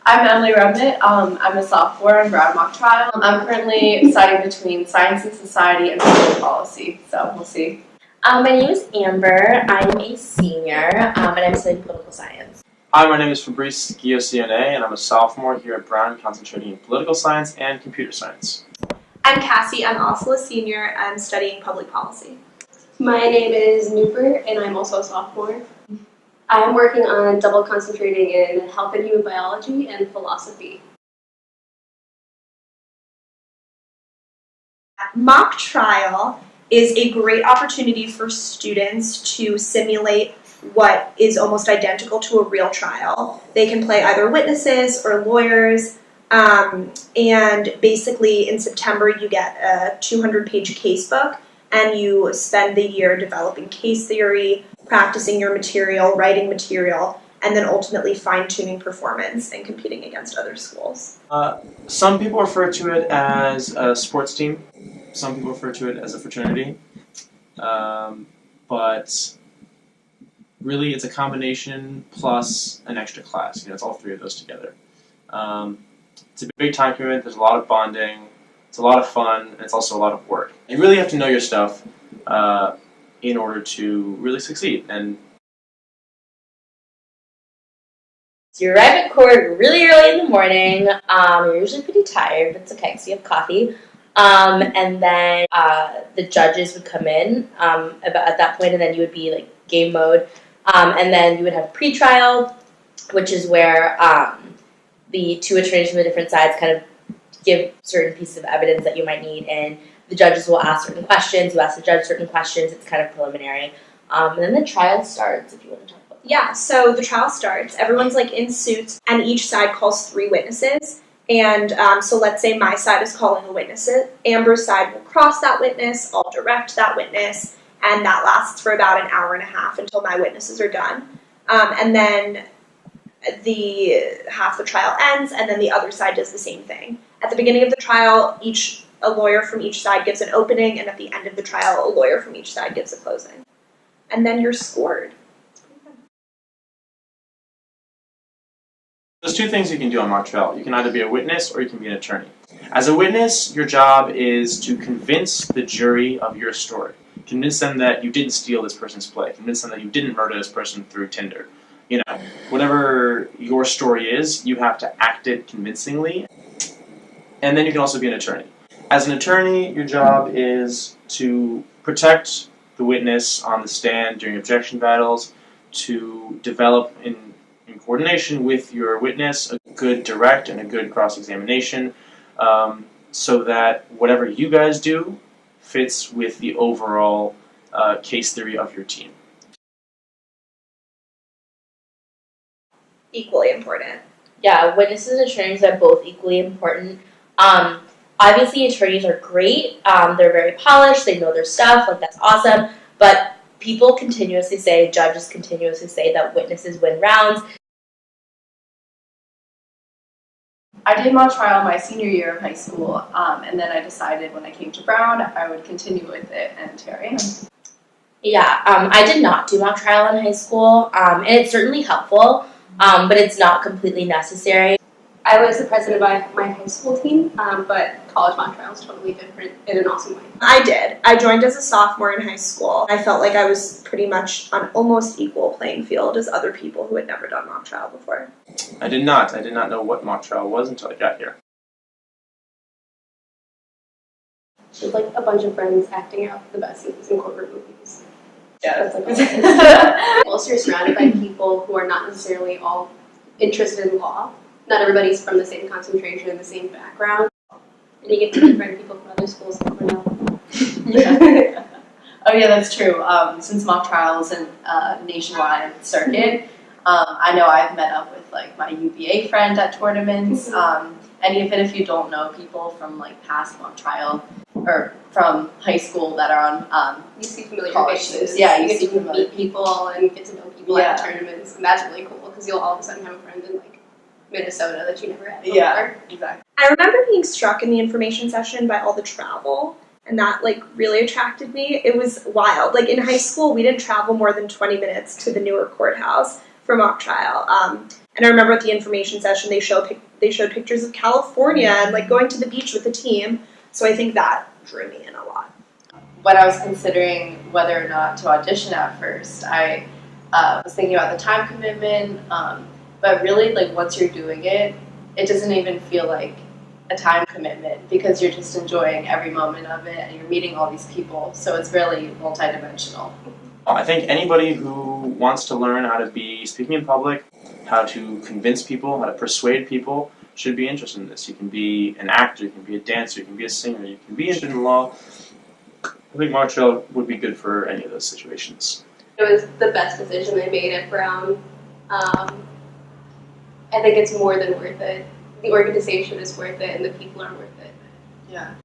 I'm Emily Remnant. I'm a sophomore in Brown Mock Trial. I'm currently deciding between science and society and public policy, so we'll see. My name is Amber. I'm a senior, and I'm studying political science. Hi, my name is Fabrice Guillaume, and I'm a sophomore here at Brown, concentrating in political science and computer science. I'm Cassie. I'm also a senior. I'm studying public policy. My name is Newbert, and I'm also a sophomore. I'm working on double concentrating in health and human biology and philosophy. Mock trial is a great opportunity for students to simulate what is almost identical to a real trial. They can play either witnesses or lawyers, and basically in September you get a 200-page casebook, and you spend the year developing case theory, practicing your material, writing material, and then ultimately fine-tuning performance and competing against other schools. Some people refer to it as a sports team. Some people refer to it as a fraternity. But really it's a combination plus an extra class. It's all three of those together. It's a big time commitment. There's a lot of bonding. It's a lot of fun, and it's also a lot of work. You really have to know your stuff in order to really succeed. And So you arrive at court really early in the morning. You're usually pretty tired, but it's okay because you have coffee. And then the judges would come in at that point, and then you would be like game mode. And then you would have pre-trial, which is where the two attorneys from the different sides kind of give certain pieces of evidence that you might need, and the judges will ask certain questions. You ask the judge certain questions. It's kind of preliminary. And then the trial starts, if you want to talk about that. Yeah, so the trial starts. Everyone's like in suits, and each side calls 3 witnesses. And so let's say my side is calling a witness. Amber's side will cross that witness. I'll direct that witness, and that lasts for about an hour and a half until my witnesses are done. And then half the trial ends, and then the other side does the same thing. At the beginning of the trial, a lawyer from each side gives an opening, and at the end of the trial, a lawyer from each side gives a closing. And then you're scored. there's 2 things you can do on mock trial. You can either be a witness or you can be an attorney. As a witness, your job is to convince the jury of your story. Convince them that you didn't steal this person's play. Convince them that you didn't murder this person through Tinder. Whatever your story is, you have to act it convincingly. And then you can also be an attorney. As an attorney, your job is to protect the witness on the stand during objection battles, to develop in coordination with your witness a good direct and a good cross-examination, so that whatever you guys do fits with the overall case theory of your team. Equally important. Yeah, witnesses and attorneys are both equally important. Obviously, attorneys are great. They're very polished. They know their stuff. That's awesome. But people continuously say, judges continuously say that witnesses win rounds. I did mock trial my senior year of high school, and then I decided when I came to Brown I would continue with it, and here I am. Yeah, I did not do mock trial in high school, and it's certainly helpful, but it's not completely necessary. I was the president of my high school team, but college mock trial is totally different in an awesome way. I did. I joined as a sophomore in high school. I felt like I was pretty much on almost equal playing field as other people who had never done mock trial before. I did not. I did not know what mock trial was until I got here. Just like a bunch of friends acting out the best scenes in courtroom movies. Yeah. That's like also, you're surrounded by people who are not necessarily all interested in law. Not everybody's from the same concentration, the same background. And you get to meet friend people from other schools like Cornell. Yeah. Oh yeah, that's true. Since mock trials and nationwide circuit, I know I've met up with like my UVA friend at tournaments, and even if you don't know people from like past mock trial or from high school that are on You see familiar college faces. teams. Yeah, you get see to familiar meet people and get to know people at tournaments, and that's really cool because you'll all of a sudden have a friend in like Minnesota that you never had before. Yeah, exactly. I remember being struck in the information session by all the travel, and that like really attracted me. It was wild. Like in high school, we didn't travel more than 20 minutes to the Newark courthouse for mock trial. And I remember at the information session, they showed pictures of California and like going to the beach with the team. So I think that drew me in a lot. When I was considering whether or not to audition at first, I was thinking about the time commitment, but really, like, once you're doing it, it doesn't even feel like a time commitment because you're just enjoying every moment of it and you're meeting all these people. So it's really multidimensional. I think anybody who wants to learn how to be speaking in public, how to convince people, how to persuade people, should be interested in this. You can be an actor, you can be a dancer, you can be a singer, you can be interested in law. I think Montreal would be good for any of those situations. It was the best decision I made at Brown. I think it's more than worth it. The organization is worth it, and the people are worth it. Yeah.